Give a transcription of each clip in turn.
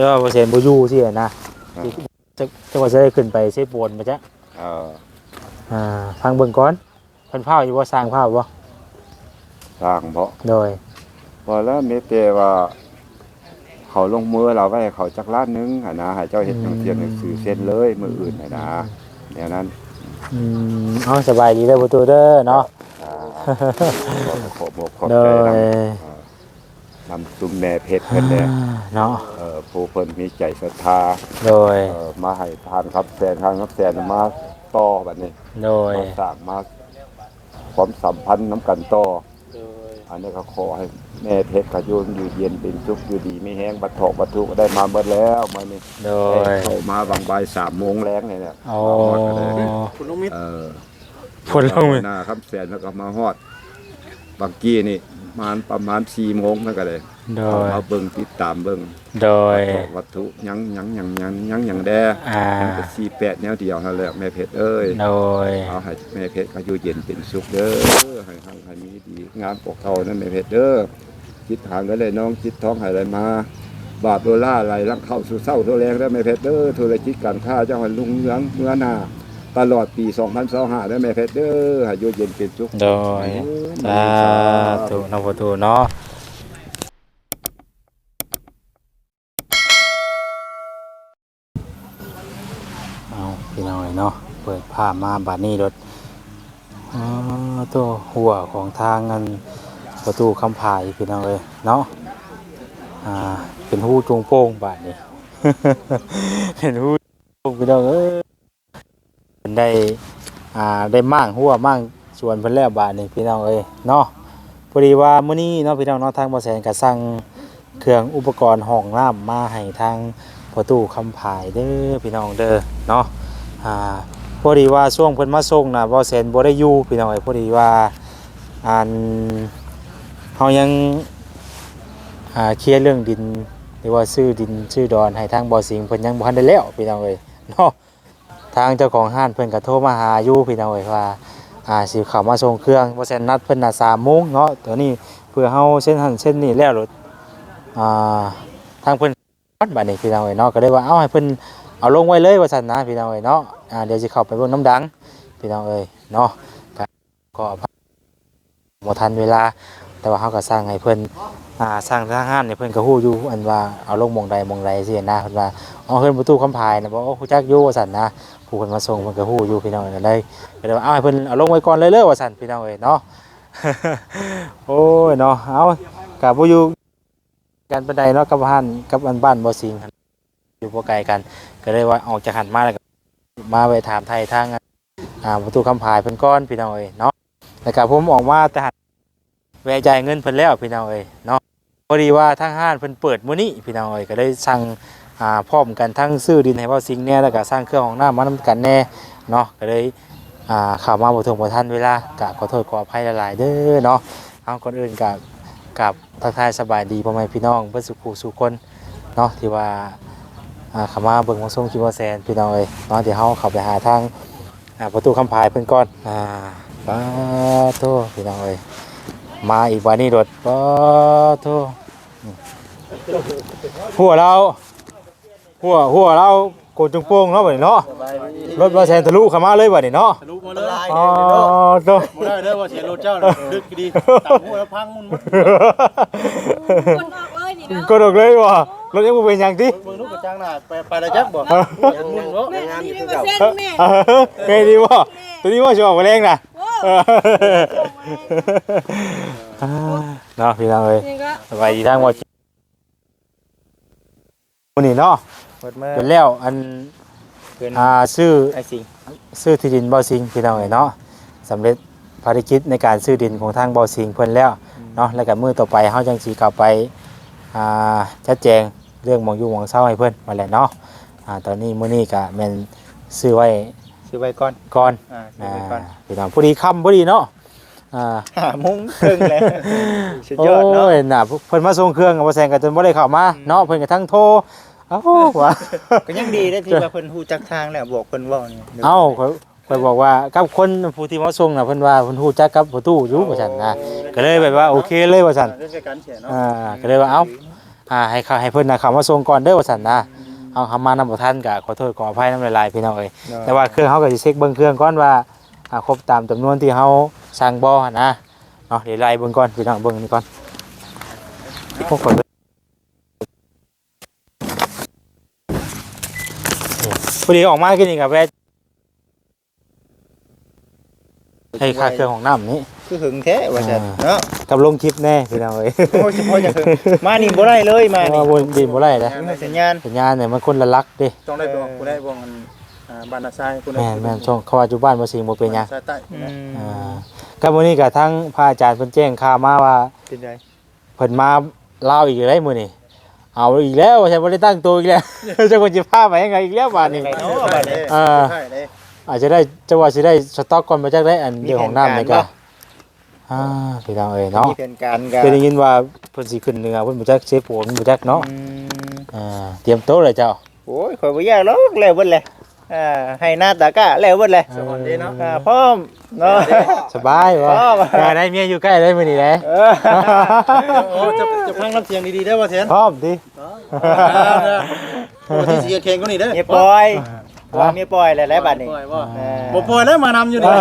แล้วบ่เซ็นบ่อยู่สินะจังว่าจะได้ขึ้นไปเซฟโบนมาจ้ะเออฟังเบิ่งก่อนเพิ่นพาอยู่บ่สร้างภาพบ่ สร้างบ่โดยพอแล้วมีแต่ว่าเขาลงมือเราไว้ให้เขาจักล้านหนึงหั่นนะให้เจ้าเฮ็ดหนังเสียหนังสือเซ็นเลยมื้ออื่นน่ะนะแนวนั้นเอาสบายดีเด้อประตูเด้อเนาะขอบใจนำซุมแม่เพชรเพิ่นแหละเนาะผู้เพิ่นมีใจศรัทธาโดยมาให้ทานครับแสนทางครับแสนมาต่อบัดนี้โดยสร้างมาความสัมพันธ์น้ำกันต่ออันนี้ก็ขอให้แม่เพชรก็อยู่เย็นเป็นสุขอยู่ดีไม่แห้งบัดทอกบัดทุกได้มาเบิดแล้วมื้อนี้โดยเข้ามาบางบ่าย3 โมงแลงนี่แหละอ๋อคุณลุงมิตรผลลงหน้าครับแสนแล้วก็มาฮอดบางกี้นี่ประมาณ4 โมงนั่นก็เลยมาเบิ่งติดตามเบิ่งโดยวัตถุยังแดก็48แนวเดียวนั่นแหละแม่เพชรเอ้ยโดยเอาให้แม่เพชรก็อยู่เย็นเป็นสุขเด้อให้มีดีงานปกเขานั่นแม่เพชรเด้อคิดทางก็เลยน้องคิดท้องให้อะไรมาบาทดอลลาร์ไหลลังเข้าสู่เศร้าตัวแรงได้แม่เพชรเด้อธุรกิจการค้าเจ้าให้ลุงเรืองเมื่อหน้าตลอดปี2025ได้แม่เพชรเด้อให้อยู่เย็นเป็นสุขโดยถูกนะประตูเนาะเอาพี่น้อยเนาะเปิดภาพมาบัดนี้รถตัวหัวของทางเงินประตูคำพายพี่น้องเลยเนาะเป็นหูจงโป้งบาดนี้ เป็นหูจงพี่น้องเป็นได้มั่งหัวมั่งส่วนเพิ่นแล้วบาดนี้พี่น้องเนาะพอดีว่ามื้อนี้เนาะพี่น้องเนาะทางบ่แสนก็สั่งเครื่องอุปกรณ์ห้องน้ำมาให้ทางประตูคำพายเด้อพี่น้องเด้อเนาะพอดีว่าช่วงเพิ่นมาส่งน่ะบ่แสนบ่ได้อยู่พี่น้องพอดีว่าเฮายังเคลียร์เรื่องดินหรือว่าซื้อดินซื้อดอนให้ทางบ่อสิงเพิ่นยังบ่ทันได้แล้วพี่น้องเนาะทางเจ้าของห้านเพิ่นก็โทรมาหาอยู่พี่น้องว่าสิเข้ามาส่งเครื่องบ่แสนนัดเพิ่นน่ะ 3 โมงเนาะตัวนี้เพื่อเฮาเส้นหันเส้นนี้แล้วรถทางเพิ่นบัดนี้พี่น้องเนาะก็ได้ว่าเอาให้เพิ่นเอาลงไว้เลยว่าซั่นนะพี่น้องเนาะเดี๋ยวสิเข้าไปเบิ่งน้ำดังพี่น้องเนาะก็บ่ทันเวลาแต่ว่าเฮาก็สร้างให้เพิ่นสร้างทางห้านเนี่ยเพิ่นก็ฮู้อยู่อันว่าเอาลงหม่องใดสินะเพิ่นว่าเพิ่นประตูคำพายนะบ่ฮู้จักอยู่ว่าซั่นนะผู้เพิ่นมาส่งเพิ่นก็ฮู้อยู่พี่น้องก็เลยว่าเอาให้เพิ่นเอาลงไว้ก่อนเลยว่าซั่นพี่น้องเนาะ โอ้ยเนาะเอาก็บ่อยู่กันปานใดเนาะกับห้านกับบ้านบ่สิงอยู่บ่ไกลกันก็เลยว่าออกจากหันมาแล้วก็มาไปถามไทยทางประตูคำพายเพิ่นก่อนพี่น้องเนาะแล้วก็ผมออกมาแต่หันแวะจ่ายเงินเพิ่นแล้วพี่น้องเนาะพอดีว่าทางห้านเพิ่นเปิดมื้อนี้พี่น้องก็ได้สั่งพร้อมกันทั้งซื้อดินให้เว้าสิงแน่แล้วก็สร้างเครื่องของน้ำมานํกันแน่เนาะก็เลยเข้ามาบ่ทันเวลาก็ขอโทษขออภัยหลายๆเด้อเนาะเอาก่อนอื่นก็กับทักทายสบายดีพ่อแม่พี่น้องเพิ่นสุขสู่คนเนาะที่ว่าเข้ามาเบิ่งมาส่งคิวแซนพี่น้องเนาะเดี๋ยวเฮาเข้าไปหาทางประตูคำพายเพิ่นก่อนสาธุพี่น้องมาอีกวันนี้รถก็โทหัวเราโกนจงโป่งเนาะบัดนี้เนาะรถว่าแซนทะลุเข้ามาเลยบัดนี้เนาะทะลุมาเลยโตบ่ได้เด้อว่าเสียรถเจ้าดึกดีตามหัวแล้วพังมุนหมดคนออกเลยนี่เนาะกดออกเลยว่ะรถยังบ่เป็นหยังติเบิ่งลูกกระจังหน้าไปได้จักบ่ยันมุนเนาะงานนี่คือเจ้าแม่ดีบ่ตัวนี้ว่าสิออกมาแรงน่ะเนาะพี่น้องสบายดีทางบ่มื้อนี้เนาะเป็นแล้วซื้อที่ดินบ่อสิงพี่น้องเนาะสำเร็จภารกิจในการซื้อดินของทางบ่อสิงเพิ่นแล้วเนาะแล้วก็มื้อต่อไปเฮาจังสิกลับไปชัดแจงเรื่องหม่องอยู่หม่องเช่าให้เพิ่นว่าแหละเนาะตอนนี้มื้อนี้ก็แม่นซื้อไว้ก่อนพี่น้องพอดีค่ำพอดีเนาะ5 โมงครึ่งแล้วสุดยอดเนาะน่ะเพิ่นมาส่งเครื่องบ่แซงก็จนบ่ได้เข้ามาเนาะเพิ่นก็ทั้งโทรว่า ก็ยังดีได้ที่ว่าเพิ่นฮู้จักทางแล้วบอกเพิ่นเว้านี่ข่อยบอกว่ากับคนผู้ที่มาส่งน่ะเพิ่นว่าเพิ่นฮู้จักกับประตูอยู่ว่าซั่นนะก็เลยแบบว่าโอเคเลยว่าซั่นก็เลยว่า ให้เพิ่นน่ะเข้ามาส่งก่อนเด้อว่าซั่นนะเอามานำบ่ทันก็ขอโทษขออภัยนำหลายๆพี่น้องเอ้ยแต่ว่าเครื่องเฮาก็สิเช็คเบิ่งเครื่องก่อนว่าครบตามจำนวนที่เฮาสั่งบ่หั่นนะเนาะเดี๋ยวไล่เบิ่งก่อนพี่น้องเบิ่งนี่ก่อนพวกคนพอดีออกมากินนี่ก็แวะให้ค่าเครื่องของน้ำนี่ คือหึงแท้ว่าซั่นเนาะ กับลงคลิปแน่พี่น้องเอ้ย โอ้ยเฉพาะจะหึงมานี่บ่ได้เลยมานี่ ว่าบนดินบ่ได้นะ สัญญาณ สัญญาณเนี่ยมันคนละลักเด้ ต้องได้บอกกูได้บอกมันบ้านนาซายกูได้ แม่นช่วงเขาว่าอยู่บ้านบ่สิงบ่เป็นหยัง ซายใต้ อ่าก็มื้อนี้ก็ทั้งพระอาจารย์เพิ่นแจ้งข่าวมาว่า เป็นได เพิ่นมาลาวอีกแล้วมื้อนี้เอาอีกแล้วใช่บ่ได้ตั้งตัวอีกแล้ว เจ้าคนสิพาไปยังไงอีกแล้วบาดนี้ เนาะบัดนี้ ใช่เลย อาจจะได้จังว่าสิได้สต็อกก่อนมาจักได้อันเรื่องของน้ำนี่ก็พี่น้องเอ้ยเนาะ มีแผนการกัน เคยได้ยินว่าเพิ่นสิขึ้นเหนือเพิ่นบ่จักเสพโผนบ่จักเนาะเตรียมโต๊ะเลยเจ้า โอ้ยข่อยบ่ยากหรอกแล้วเบิดเลยให้หน้าตากะแล้วเบิดเลย สวัสดีเนาะ พร้อมเนาะ สบายบ่ได้เมียอยู่ใกล้ได้มื้อนี้แหละ โอ้จะพังน้ำเสียงดีๆได้ป่ะเทน พร้อมดิ โอ้ที่เสียเข่งก็นี่เด้อ เมียปล่อยว่าเมียปล่อยแล้วแหละบัดนี้ บ่ปล่อยแล้วมานำอยู่นี่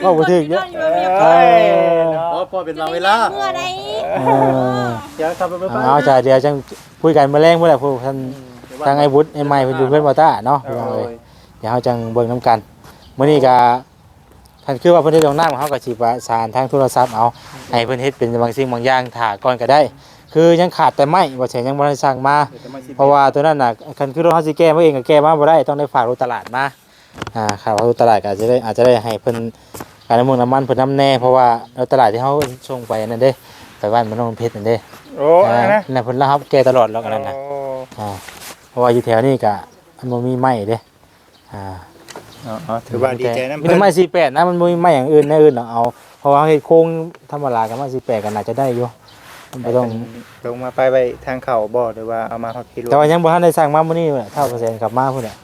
ว่าบ่ถึกเยอะ เอ้ย อ๋อปล่อยเป็นเวลา เมื่อใด เดี๋ยวขับไป เอาจ้ะเดี๋ยวจังคุยกันมื้อแรงมื้อแหละพวกท่านทางไอ้บุตรไอ้ใหม่เพิ่นอยู่เพิ่นบ่ต้าเนาะพี่น้องเอ้ยเดี๋ยวเฮาจังเบิ่งนํกันมื้อนี้ก็ท่านคือว่าเพิ่นเฮ็ดของน้ำเฮาก็สิประสานทางโทรศัพท์เอาให้เพิ่นเฮ็ดเป็นบางสิ่งบางอย่างถ่าก่อนก็ได้ คือยังขาดแต่ไม้บ่ใช่ยังบ่ได้สั่งมา เพราะว่าตัวนั้นน่ะคันคือรถเฮาสิแก้มาเองก็แก้มาบ่ได้ต้องได้ฝากรถตลาดมาครับรถตลาดก็อาจจะได้ให้เพิ่นการน้ำมันเพิ่นนำแน่เพราะว่ารถตลาดที่เฮาส่งไปนั่นเด้ไปบ้านมันต้องเพชรนั่นเด้ โอ้นะ นั่นเพิ่นรับแก้ตลอดแล้วอันนั้นน่ะเพราะว่าอยู่แถวนี้ก็มันบ่มีไม้เด้ถือว่าดีใจนำ มีแต่ไม้48นะมันบ่มีไม้อย่างอื่นแนวอื่นเอาเพราะว่าเฮ็ดโครงธรรมดากับไม้48ก็น่าจะได้อยู่มันบ่ต้อง ลงมาไปทางเขาบ่หรือว่าเอามาฮอดที่รถ แต่ว่ายังบ่ทันได้สั่งมามื้อนี้แหละเท่าเปอร์เซ็นต์กลับมาพุ่นน่ะ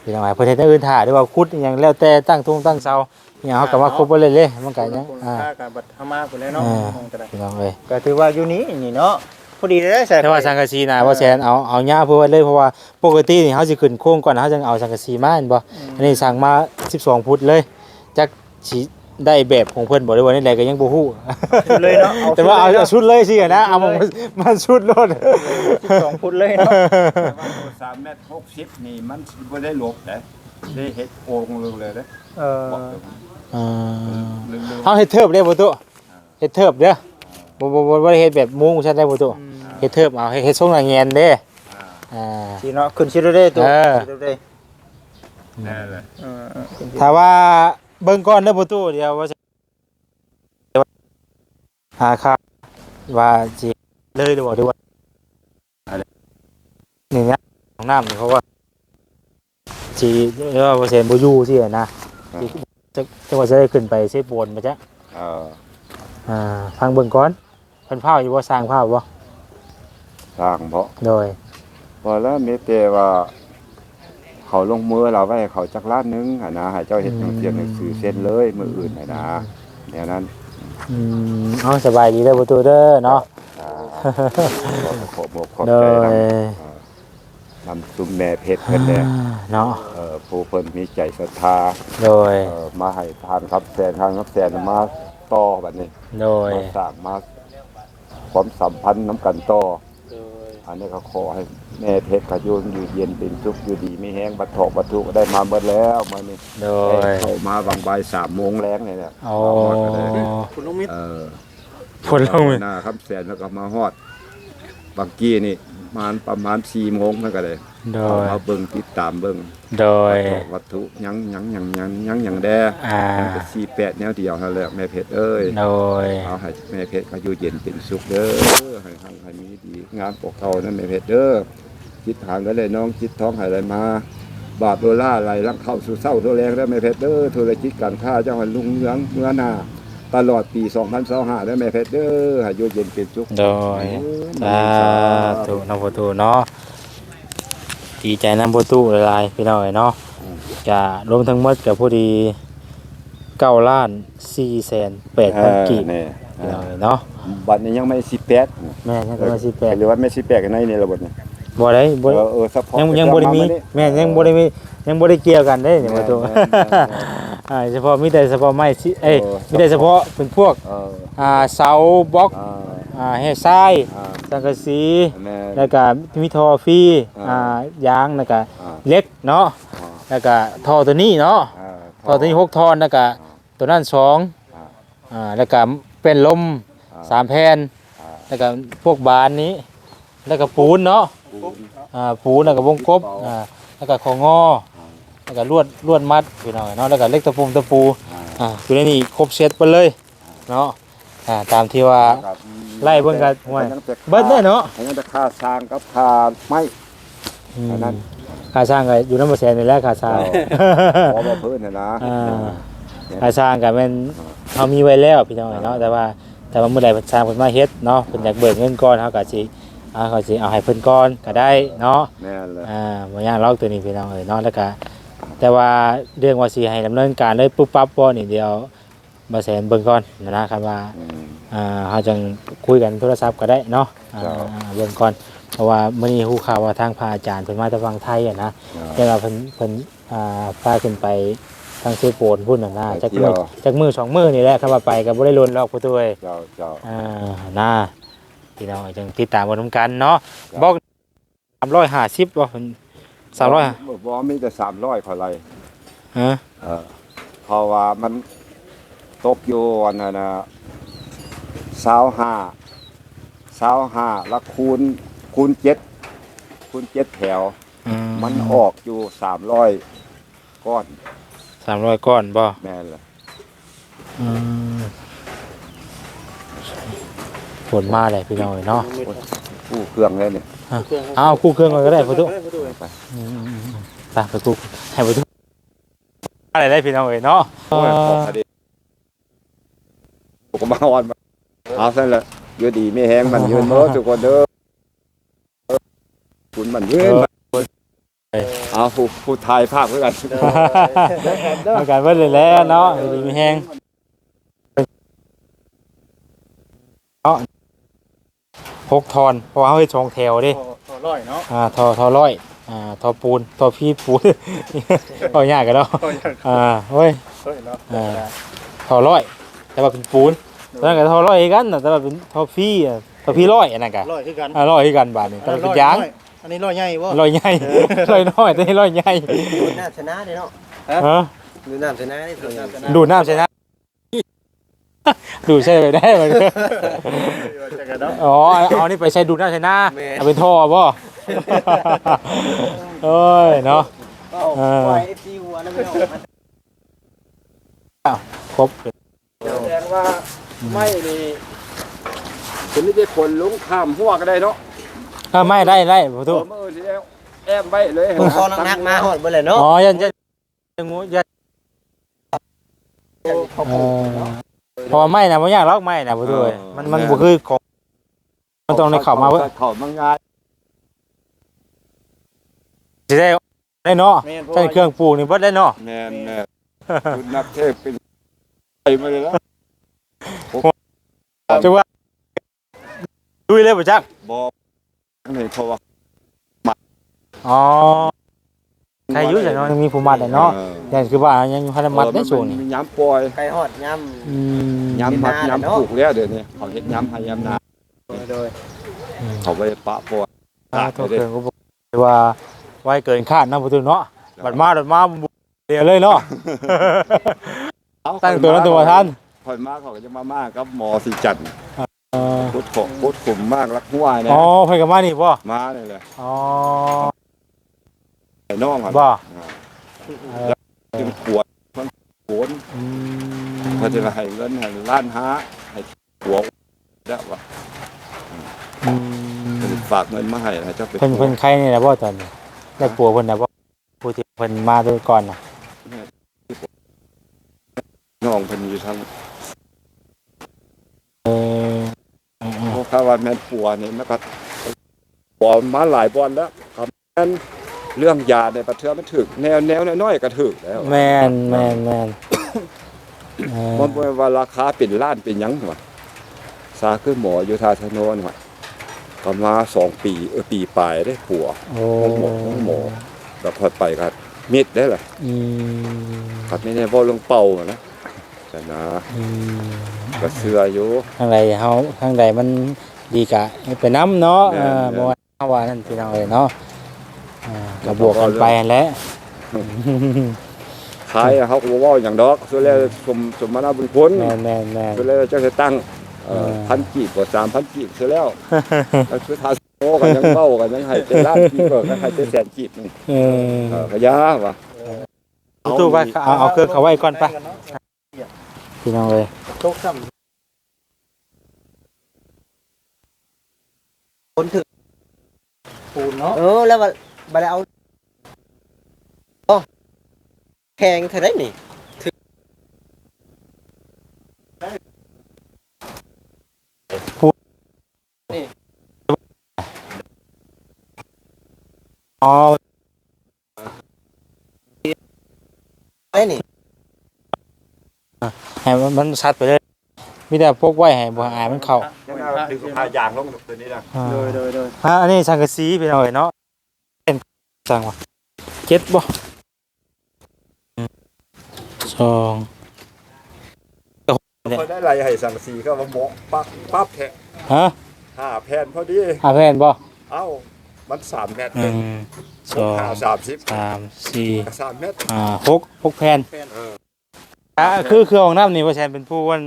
พี่น้องเพิ่นเฮ็ดอย่างอื่นท่าหรือว่าขุดอหยังแล้วแต่ตั้งทุ่งตั้งเสาอหยังเฮาก็มาครบบ่เลยเลยมันก็ยัง ค่ากับบัตรธรรมะคนแล้วเนาะก็ได้ พี่น้องเอ้ย ก็ถือว่าอยู่นี่เนาะพอดีได้ใส่ แต่ว่าสังกะสีน่ะบ่แซนเอาหญ้าเพิ่นไว้เลยเพราะว่าปกตินี่เฮาสิขึ้นโครงก่อนเฮาจังเอาสังกะสีมาแม่นบ่อันนี้สั่งมา12ฟุตเลยจักสิได้แบบของเพิ่นบ่ได้ว่านี่แหละก็ยังบ่ฮู้ เลยเนาะ แต่ว่าเอาชุดเลยสินะเอามาชุดรถ 2ฟุตเลยเนาะ 3 เมตร 60นี่มันสิบ่ได้หลบได้ได้เฮ็ดโอ่งเลยเด้ เฮาเฮ็ดเทิบได้บ่ตุเฮ็ดเทิบเด้อบ่ได้เฮ็ดแบบมุ้งซั่นได้บ่ตุเฮ็ดเทิบเอาเฮ็ดทรงหน้าแงนเด้ สิเนาะขึ้นชิโรเด้ตัวชิโรเด้ นั่นแหละ ถ้าว่าเบิ่งก่อนเด้อบ่ตุเดี๋ยวว่าหาค่าว่าสิเลยหรือบ่หรือว่านี่นะของน้ำนี่เพราะว่าสิเรียกว่าเปอร์เซ็นต์บ่อยู่สินะจังว่าจะได้ขึ้นไปเซฟโบนมาจ้ะฟังเบิ่งก่อนเพิ่นพาอยู่บ่สร้างภาพบ่ สร้างเพราะ โดย พอแล้วมีแต่ว่าเขาลงมือเราไว้ให้เขาจักล้านหนึงหั่นนะให้เจ้าเฮ็ดจังเสียงหนังสือเซ็นเลยมื้ออื่นน่ะนะแนวนั้น เอาสบายดีเด้อประตูเด้อเนาะ ขอบบอกขอบ โด ใจ ย นำซุมแม่เพชรเพิ่นแน่ เนาะ ผู้เพิ่นมีใจศรัทธา โดย มาให้ทานครับแสนทานครับแสนมาต่อบัดนี้ โดย มาสร้างมาความสัมพันธ์น้ำกันต่ออันนี้ก็ขอให้แม่เพชรขยุนอยู่เย็นเป็นสุขอยู่ดีไม่แห้งบัดถอกบัดทุกข์ได้มาเบิดแล้วมื้อนี้ โดย เข้ามาบางบ่าย3 โมงแลงนี่แหละ โอ้ คุณลุงมิตร ผลลงมือ หน้าครับแสนแล้วก็มาฮอดบางกี้นี่ประมาณ4 โมงนั่นก็เลย โด เอา ย มาเบิ่งติดตามเบิ่ง โดย วัตถุยังแด มันก็48แนวเดียวนั่นแหละแม่เพชรเอ้ย โดย เอาให้แม่เพชรเขาอยู่เย็นเป็นสุขเด้อให้ทางให้มีดีงามปกเขานั่นแม่เพชรเด้อคิดทางกันเลยน้องคิดท้องให้อะไรมาบาทโดล่าไหลลังเข้าสู่เศร้าตัวแรงแล้วแม่เพชรเด้อธุรกิจการค้าเจ้าให้ลุงเรืองเมื่อหน้าตลอดปี2025แล้วแม่เพชรเด้อให้อยู่เย็นเป็นสุข โดยสาธุน้องประตูเนาะดีใจน้ำประตูหลายๆพี่น้องเนาะจะรวมทั้งหมดกับพอดี9,480,000 กีบ แน่ พี่น้องเนาะ บัดนี้ยังไม่18 แม่ยังก็18 หรือว่าไม่18กันในนี่ระบบนี่ บ่ได้บ่ ซัพพอร์ต ยังบ่ได้มีแม่ยังบ่ได้มียังบ่ได้เกี่ยวกันเด้นี่บ่ตัวเฉพาะมีแต่เฉพาะไม้มีแต่เฉพาะเป็นพวกเสาบล็อกแห่ทรายสังกะสีแล้วก็มีท่อฟรียางแล้วก็เหล็กเนาะแล้วก็ท่อตัวนี้เนาะท่อตัวนี้6ท่อนแล้วก็ตัวนั้น2แล้วก็เป็นลม3แผ่นแล้วก็พวกบานนี้แล้วก็ปูนเนาะปูนแล้วก็วงกบแล้วก็ของอแล้วก็ลวดมัดพี่น้องเนาะแล้วก็เล็กตะปูอยู่ในนี้ครบเซตไปเลยเนาะตามที่ว่าไล่เบิ่งกันห่วยเบิดได้เนาะอันนั้นจะค่าสร้างกับค่าไม้อันนั้น ค่าสร้างก็อยู่นำบ่แสนนี่แหละค่าสร้าง ขอบ่เพิ่นน่ะนะ ค่าสร้างก็แม่นเฮามีไว้แล้วพี่น้องเนาะแต่ว่าเมื่อใดเพิ่นสร้างเพิ่นมาเฮ็ดเนาะเพิ่นอยากเบิกเงินก่อนเฮาก็สิเขาสิเอาให้เพิ่นก่อนก็ได้เนาะแม่นเลยบ่ยากหรอกตัวนี้พี่น้องเอ้ยเนาะแล้วก็แต่ว่าเรื่องว่าสิให้ดำเนินการเลยปุ๊บปั๊บบ่นี่เดี๋ยวบ่แสนเบิ่งก่อนนะครับว่าเฮาจังคุยกันโทรศัพท์ก็ได้เนาะเบิ่งก่อนเพราะว่ามื้อนี้ฮู้ข่าวว่าทางพระอาจารย์เพิ่นมาจากฝั่งไทยนะแต่ว่าเพิ่นพาขึ้นไปทางเซโปนพุ่นน่ะจักมื้อ2มื้อนี่แหละคำว่าไปก็บ่ได้ล้นหรอกผู้ตัวเอ้ยเจ้าน่าพี่น้องจังติดตามบ่นำกันเนาะบอก350บ่เพิ่น300บ่มีแต่300เท่าไหร่ฮะเพราะว่ามันตกอยู่อันนั้นน่ะ25แล้วคูณ7แถวมันออกอยู่300ก้อน300ก้อนบ่แม่นล่ะฝนมาเลยพี่น้องเนาะคู่เครื่องเลยเนี่ยเอาคู่เครื่องก็ได้ประตูไปประตูให้ประตูอะไรได้พี่น้องเนาะก็มาอ่อนเอาซั่นแหละอยู่ดีไม่แห้งมันยืนเด้อทุกคนเด้อคุณมันยืนเอาผู้ถ่ายภาพเพื่อกันอาการเบิดเลยแล้วเนาะดีไม่แห้ง6 ทอนเพราะว่าเฮาเฮ็ด2แถวเด้ทอร้อยเนาะทอร้อยทอปูนทอพี่ปูนก็ยากกันเนาะเฮ้ยทอร้อยแต่ว่าเป็นปูนแล้วก็ทอร้อยกันแต่ว่าเป็นทอพี่ร้อยอันนั้นก็ร้อยคือกันร้อยคือกันบาดนี้แต่เป็นยางอันนี้ร้อยใหญ่บ่ร้อยใหญ่ร้อยน้อยแต่นี่ร้อยใหญ่ดูน้ำชนะเด้เนาะดูน้ำชนะได้ดูน้ำชนะดูใช่ไปได้มันอ๋อเอานี่ไปใช้ดูน้ำชนะเอาเป็นท่อบ่เอ้ยเนาะครบแสดงว่าไม่นี่คุณนี่ได้คนลุงข้ามหัวก็ได้เนาะไม่ได้ประตูแอบไว้เลยพอนักมาหอดบ่เลยเนาะอ๋อยันงูยันพอไม่นะบ่ยากหรอกไม่นะประตูมันบ่คือของมันต้องในเข้ามาเว้ยเข้ามาง่ายสิได้เนาะใช้เครื่องปลูกนี่เบิดได้เนาะแม่นคุณนักเทพเป็นไปมาเลยแล้วจังว่าดุยเลยบ่จักบ่นี่เพราะว่าอ๋อใครอยู่จังเนาะมีผู้มัดเนาะแต่คือว่ายังอยู่ให้มัดได้ช่วงนี้ย้ำปล่อยไก่ฮอดย้ำมัดย้ำปลูกแล้วเดี๋ยวนี้เขาเฮ็ดย้ำให้ย้ำนาโดยเขาไปปะปล่อยตัวเครื่องก็ว่าไว้เกินคาดนะประตูเนาะบัดมาเดี๋ยวเลยเนาะตั้งตัวนั้นตัวท่านคอยมากเขาก็จะมากับหมอสิจันพุทธขุมมากรักหัวเนี่ยอ๋อเพิ่นก็มานี่บ่มานี่แหละอ๋อไอ้น้องบ่จึงปวดมันปวดเขาจะให้เงินให้ล้านห้าให้หัวแล้วว่าฝากเงินมาให้เจ้าเพิ่นใครนี่ล่ะบ่ตอนนี้ได้ปัวเพิ่นน่ะบ่ผู้ที่เพิ่นมาด้วยก่อนน่ะน้องเพิ่นอยู่ทางพวกข้าวันแม่นปัวนี่มันก็ปัวมาหลายบอนแล้วครับนั้นเรื่องยาในประเทศมันถึกแนวน้อยๆก็ถึกแล้วแม่นมันว่าราคาเป็นล้านเป็นหยังวะ ษาคือหมออยู่ท่าชะโนนว่ะก็มา2 ปีปีปลายได้ผัว โอ้ หมอแล้วพอไปก็มิดได้ล่ะ อืม ครับไม่ได้บ่เรื่องเป่าอะนะแต่นะ อืม ก็เชื่ออยู่ ทางใดเฮาทางใดมันดีกะให้ไปนํเนาะ แม่น บ่ว่าเฮาว่านั่นพี่น้องเอ้ยเนาะก็บวกกันไปนั่นแหละ ขายอะเขาก็บ่เว้าหยังดอกส่วนแล้วสมมาบุญผล แม่นแม่นแม่น ส่วนแล้วเจ้าจะตั้ง เออ พันกีบกว่า3,000กีบเสียแล้วแล้วสุดท้ายโอ้กันยังเว้ากันยังให้เป็นล้านกีบก็ให้เป็นแสนกีบนึง เออ ก็ยาว่ะ ตู้ไปเอาเครื่องเขาไว้ก่อนไปพี่น้องเอ้ย ตกซ้ำคนถึงปูนเนาะ แล้วบ่ได้เอาโอ้แข่งเท่าไดนี่ อ๋อ ได้นี่ ให้มันชัดไปเลยมีแต่พกไว้ให้บ่อายมันเข้า ยังน่าดึงพายางลงตัวนี้นะ โดย อันนี้สังกะสีพี่น้องเอ้ยเนาะเป็นสั่งว่าเจ็ดบ่สอง พอได้ไรให้สั่งสีก็มาหมกปั๊บแทะ ฮะ 5 แผ่นพอดี แผ่นบ่ เอ้ามัน3 เมตร หนึ่งสอง 30 สามสี่ 3 เมตร หกแผ่น เออ คือของน้ำนี่ว่าแชนเป็นผู้วัน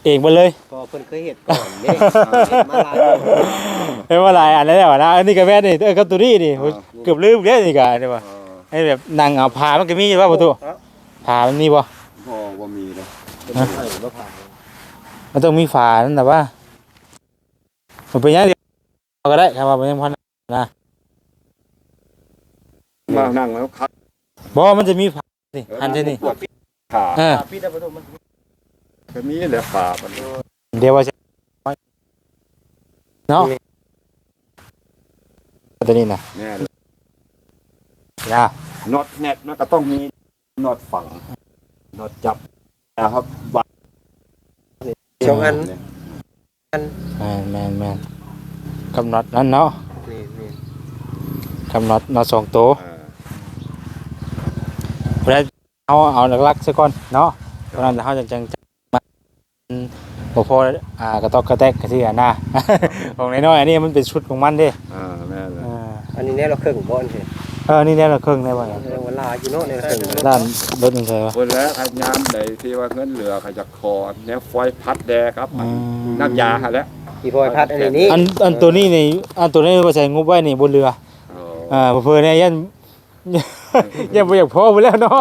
เองไปเลย ก็เพิ่นเคยเฮ็ดก่อนนี่มาหลาย เป็นว่าหลายอันแล้วนะอันนี้ก็แม่นนี่กับตัวนี้นี่โหเกือบลืมแล้วนี่ก็นี่ว่าไอ้แบบนั่งเอาผ้ามันก็มีอยู่ว่าประตูผ้ามันมีบ่ บ่มีเลย มันต้องมีฝานั่นแต่ว่ามันเป็นอยังเดียวก็ได้ครับว่ามันยังพอนะ มานั่งแล้วคัด บ่มันจะมีฝานี่อันที่นี่ ขา พี่ได้ประตูมัน ก็มีแหละขามัน เดี๋ยวว่าจะเนาะตัวนี้นะ แน่ นะ น็อตแนทมันก็ต้องมีน็อตฝังน็อตจับนะครับวัด สองอัน แมนกำหนดนั้นเนาะ นี่ กำหนดสองตัวเวลาเอาหลักๆซะก่อนเนาะเพราะนั้นเขาจังมาบ่พอกระตอกกระแตกที่อ่ะนะ ของน้อยๆอันนี้มันเป็นชุดของมันเด้ แม่เลย อันนี้แน่เราเครื่องบ่อนสิ นี่แน่ละครึ่งได้บ่ครับ เรื่องเวลาอยู่เนาะในเครื่อง ด้านรถนี่ใช่ป่ะ คนแล้วขยามใดที่ว่าเงินเหลือขยักคอแนวฟอยพัดแดครับน้ำยาหาแล้ว ที่พลอยพัดอันนี้ อันตัวนี้นี่อันตัวนี้ว่าใส่งบไว้นี่บนเรือเพิ่นเนี่ยยัน ยังบ่อยากพอไปแล้วเนาะ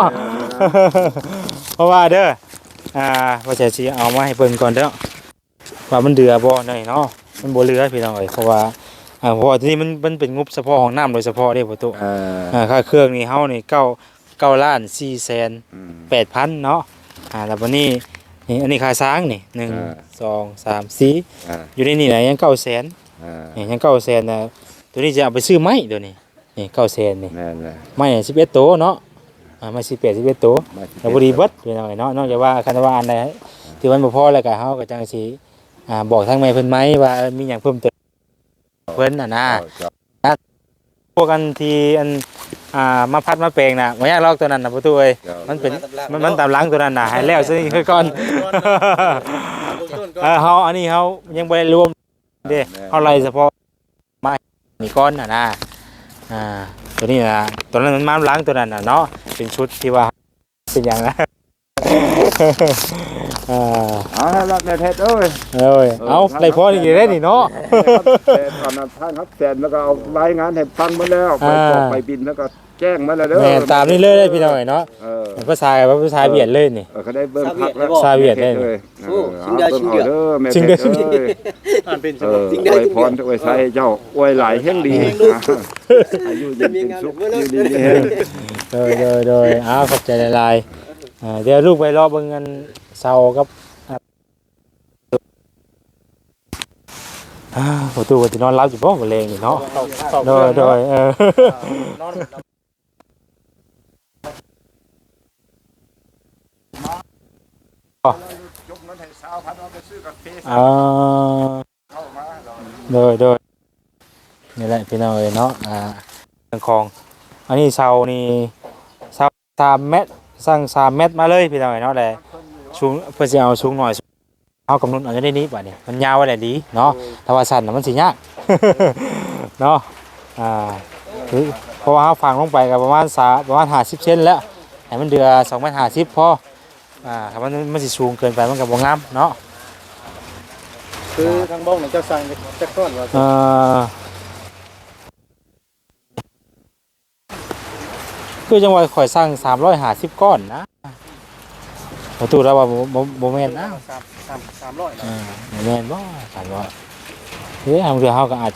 เพราะว่าเด้อว่าจะสิเอามาให้เพิ่นก่อนเด้อว่ามันเดือบ่ได้เนาะมันบ่เรือพี่น้องเอ้ยเพราะว่าที่นี่มันเป็นงบเฉพาะของน้ำโดยเฉพาะเด้ประตูค่าเครื่องนี่เฮานี่9ล้าน4แสน8,000เนาะแล้ววันนี้นี่อันนี้ค่าสร้างนี่1 2 3 4อยู่ในนี่น่ะยัง9แสนนี่ยัง9แสนน่ะตัวนี้จะเอาไปซื้อไม้ตัวนี้นี่9แสนนี่ แม่เลย ไม้11โตเนาะไม้11โตแล้วบ่ดีเบิดพี่น้องเอ้ยเนาะนอกจากว่าคันว่าอันใดที่มันบ่พอแล้วก็เฮาก็จังสิบอกทางแม่เพิ่นไหมว่ามีหยังเพิ่มเติมเพิ่นน่ะนะพวกอันที่อันมาพัดมาแปลงน่ะบ่ยากลอกตัวนั้นน่ะประตูเอ้ยมันเป็นมันตามหลังตัวนั้นน่ะให้แล้วซะนี่คือก่อนเฮาอันนี้เฮายังบ่ได้รวมเด้เฮาไล่เฉพาะไม้นี่ก่อนน่ะนะตัวนี้น่ะตัวนั้นมันมาหลังตัวนั้นน่ะเนาะเป็นชุดที่ว่าเป็นหยังนะ แล้วแม่เพชรเอ้ย เอาไรพอนี่ได้นี่เนาะ แต่ก่อนนั้นท่านครับแสนแล้วก็เอารายงานให้ฟังมาแล้วไปบอกไปบินแล้วก็แจ้งมาแล้วเด้อ แม่ตามนี่เลยได้พี่น้อยเนาะภาษาแบบภาษาเวียดเลยนี่ เขาได้เบิ่งพักแล้ว ซาเวียดได้ เลย โอ้ชิงเดียวชิงเดียว แม่เพชรเอ้ย อ่านเป็น อวยพรอวยใส่เจ้าอวยหลายแห่งดีอายุยืนเป็นสุขอยู่ดีมีแฮง โดยขอบใจหลายๆเดี๋ยวลูกไปรอเบิ่งเงินเซากับประตูก็สินอนรับอยู่บ่มื้อแลงนี่เนาะโดยนอน เงินให้สาวพันเอาไปซื้อกาแฟ อ่า เข้ามาเรา โดยนี่แหละพี่น้องเอ้ยเนาะเรื่องของอันนี้เสานี่เสา3 เมตรสร้าง3 เมตรมาเลยพี่น้องเอ้ยเนาะแต่สูงเพิ่นสิเอาสูงหน่อยเอากำหนดเอาได้นี้บัดนี้มันยาวไว้ได้ดีเนาะถ้าว่าสั้นน่ะมันสิยาก เนาะคือเพราะว่าเราฝังลงไปก็ประมาณ50เซนแล้วให้มันเดือ2.50 เมตรพอถ้ามันสิสูงเกินไปมันก็บ่งามเนาะ คือทางบ้องเนี่ยเจ้าสั่งจะก้อนว่า คือจังหวัดข่อยสร้าง350 ก้อนนะประตูเราว่าบ่แม่นนะ 300นะ บ่แม่นบ่300เฮ้ยทางเรือเฮาก็อาจ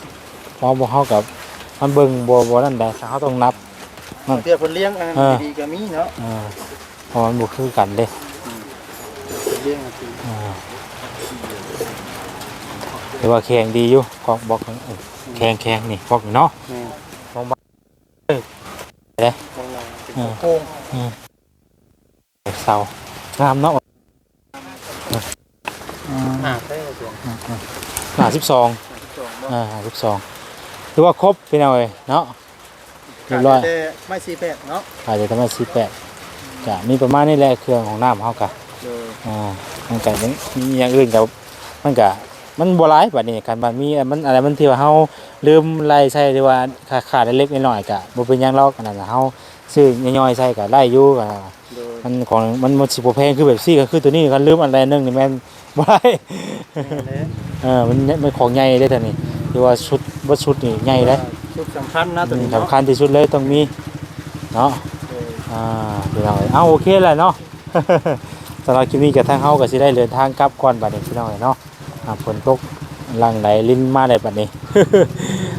พอบ่เฮากับมันเบิ่งบ่นั่นได้เฮาต้องนับ เดี๋ยวเพิ่นเลี้ยงอันดีๆก็มีเนาะ เพราะมันบ่คือกันเด้ เลี้ยงอันที่ แต่ว่าแข็งดีอยู่กอกบอกแข็งนี่พวกนี่เนาะ แม่ มองบ้านเด้ ของเราเป็นโค้ง เสางามเนาะ ใช่ส่วน 52คือว่าครบพี่น้องเอ้ยเนาะเรียบร้อย แต่ไม่48เนาะ อาจจะทำให้48จะมีประมาณนี้แหละเครื่องของน้ำเฮาก็ โดย มันก็ยังมีอย่างอื่นกับมันก็มันบ่หลายบัดนี้คันมันมีมันอะไรมันที่ว่าเฮาลืมไล่ใส่หรือว่าขาดเล็กๆน้อยๆก็บ่เป็นหยังหรอกอันนั้นน่ะเฮาซื้อย่อยๆใส่ก็ได้อยู่ก็ โดย มันของมันสิบ่แพงคือแบบซี่ก็คือตัวนี้คันลืมอันใดนึงนี่แม่นบ่ได้ มันของใหญ่เด้อท่านนี่ที่ว่าชุดบ่ชุดนี่ใหญ่เด้ ชุดสำคัญนะตัวนี้ สำคัญที่สุดเลยต้องมีเนาะพี่น้องเอาโอเคแหละเนาะ สำหรับคลิปนี้กับทางเฮาก็สิได้เดินทางกลับก่อนบัดนี้พี่น้องเนาะฝนตกหลังไหลลิ้นมาได้บัดนี้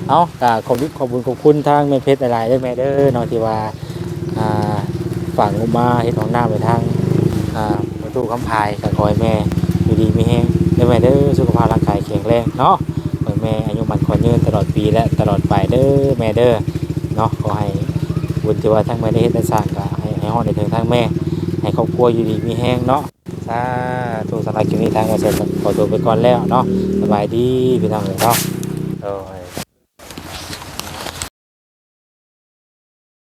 เอาขอบคุณทางแม่เพชรหลายๆเด้อแม่เด้อเนาะที่ว่าฝั่งลงมาเฮ็ดของน้าไปทางประตูคำพายก็ขอให้แม่อยู่ดีมีแฮงเด้อแม่เด้อสุขภาพร่างกายแข็งแรงเนาะขอให้แม่อายุมันขอยืนตลอดปีและตลอดไปเด้อแม่เด้อเนาะขอให้บุญที่ว่าทั้งแม่ได้เฮ็ดได้สร้างก็ให้ฮอดได้ถึงทางแม่ให้ครอบครัวอยู่ดีมีแฮงเนาะสาธุสำหรับคลิปนี้ทางว่าจะขอตัวไปก่อนแล้วเนาะสบายดีพี่น้องเนาะโอ้ย